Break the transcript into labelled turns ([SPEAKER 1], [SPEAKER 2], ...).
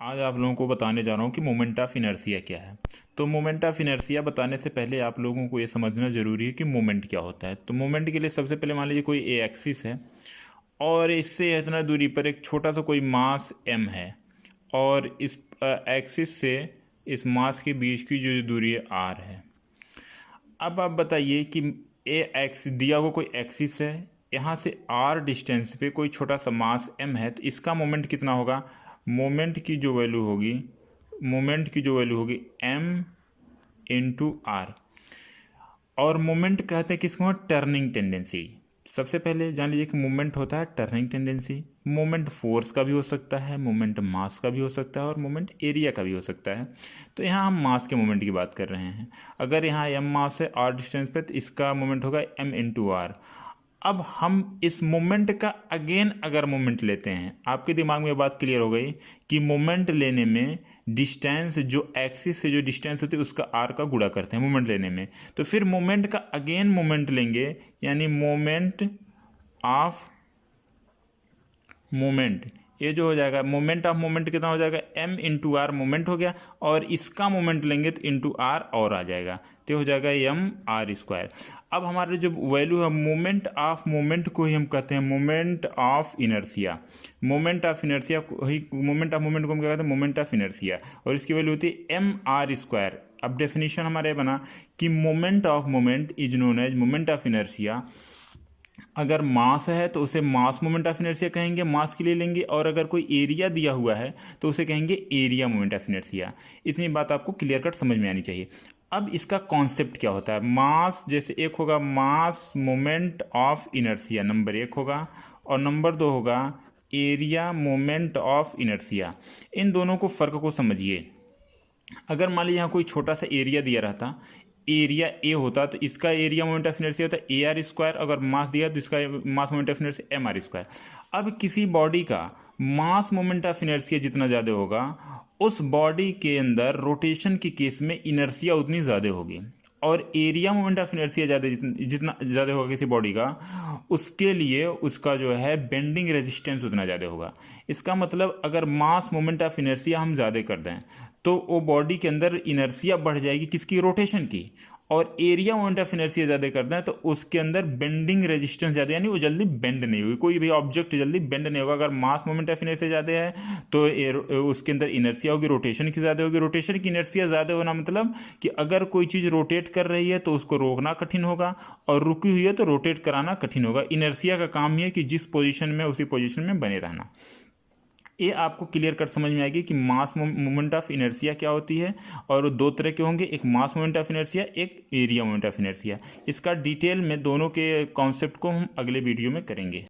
[SPEAKER 1] आज आप लोगों को बताने जा रहा हूँ कि मोमेंट ऑफ इनर्शिया क्या है। तो मोमेंट ऑफ इनर्शिया बताने से पहले आप लोगों को ये समझना ज़रूरी है कि मोमेंट क्या होता है। तो मोमेंट के लिए सबसे पहले मान लीजिए कोई ए एक्सिस है और इससे इतना दूरी पर एक छोटा सा कोई मास m है और इस एक्सिस से इस मास के बीच की जो दूरी है r है। अब आप बताइए कि ए एक्स दिया हुआ कोई एक्सिस है, यहाँ से r डिस्टेंस पे कोई छोटा सा मास m है, तो इसका मोमेंट कितना होगा? मोमेंट की जो वैल्यू होगी m इंटू आर। और मोमेंट कहते हैं किसको? Turning tendency. सबसे पहले जान लीजिए कि मोमेंट होता है टर्निंग टेंडेंसी। मोमेंट फोर्स का भी हो सकता है, मोमेंट मास का भी हो सकता है और मोमेंट एरिया का भी हो सकता है। तो यहाँ हम मास के मोमेंट की बात कर रहे हैं। अगर यहाँ m मास है r डिस्टेंस पे, तो इसका मोमेंट होगा m इंटू आर। अब हम इस मोमेंट का अगेन अगर मोमेंट लेते हैं, आपके दिमाग में ये बात क्लियर हो गई कि मोमेंट लेने में डिस्टेंस जो एक्सिस से जो डिस्टेंस होती है उसका आर का गुणा करते हैं मोमेंट लेने में। तो फिर मोमेंट का अगेन मोमेंट लेंगे, यानी मोमेंट ऑफ मोमेंट, ये जो हो जाएगा मोमेंट ऑफ मोमेंट कितना हो जाएगा? m इंटू आर मोमेंट हो गया, और इसका मोमेंट लेंगे तो इंटू आर और आ जाएगा, तो हो जाएगा m r स्क्वायर। अब हमारे जो वैल्यू है मोमेंट ऑफ मोमेंट को ही हम कहते हैं moment of inertia. Moment of inertia को ही, मोमेंट ऑफ मोमेंट को हम क्या कहते हैं? Moment of inertia. और इसकी वैल्यू होती है m r स्क्वायर। अब डेफिनेशन हमारे बना कि moment of moment is known as moment of inertia. अगर मास है तो उसे मास मोमेंट ऑफ इनर्शिया कहेंगे, मास के लिए लेंगे, और अगर कोई एरिया दिया हुआ है तो उसे कहेंगे एरिया मोमेंट ऑफ इनर्शिया। इतनी बात आपको क्लियर कट समझ में आनी चाहिए। अब इसका कॉन्सेप्ट क्या होता है? मास जैसे एक होगा मास मोमेंट ऑफ इनर्शिया, नंबर एक होगा, और नंबर दो होगा एरिया मोमेंट ऑफ इनर्शिया। इन दोनों को फ़र्क को समझिए। अगर मान लीजिए यहाँ कोई छोटा सा एरिया दिया रहता, एरिया ए होता, तो इसका एरिया मोमेंट ऑफ इनर्शिया होता है ए आर स्क्वायर। अगर मास दिया तो इसका mass moment of inertia M R square. अब किसी बॉडी का मास मोमेंट ऑफ इनर्शिया जितना ज़्यादा होगा, उस बॉडी के अंदर रोटेशन के केस में इनर्शिया उतनी ज़्यादा होगी। और एरिया मोमेंट ऑफ इनर्शिया ज़्यादा जितना ज़्यादा होगा किसी बॉडी का, उसके लिए उसका जो है बेंडिंग रेजिस्टेंस उतना ज़्यादा होगा। इसका मतलब अगर मास मोमेंट ऑफ इनर्शिया हम ज़्यादा कर दें तो वो बॉडी के अंदर इनर्शिया बढ़ जाएगी किसकी? रोटेशन की। और एरिया मोमेंट ऑफ इनर्शिया ज़्यादा कर दें तो उसके अंदर बेंडिंग रेजिस्टेंस ज़्यादा, यानी वो जल्दी बेंड नहीं होगी, कोई भी ऑब्जेक्ट जल्दी बेंड नहीं होगा। अगर मास मोमेंट ऑफ इनर्शिया ज़्यादा है तो उसके अंदर इनर्शिया होगी, रोटेशन की ज़्यादा होगी। रोटेशन की इनर्शिया ज़्यादा होना मतलब कि अगर कोई चीज़ रोटेट कर रही है तो उसको रोकना कठिन होगा, और रुकी हुई है तो रोटेट कराना कठिन होगा। इनर्शिया का काम ही है कि जिस पोजीशन में उसी पोजीशन में बने रहना। ये आपको क्लियर कट समझ में आएगी कि मास मोमेंट ऑफ इनर्शिया क्या होती है। और दो तरह के होंगे, एक मास मोमेंट ऑफ इनर्शिया, एक एरिया मोमेंट ऑफ इनर्शिया। इसका डिटेल में दोनों के कॉन्सेप्ट को हम अगले वीडियो में करेंगे।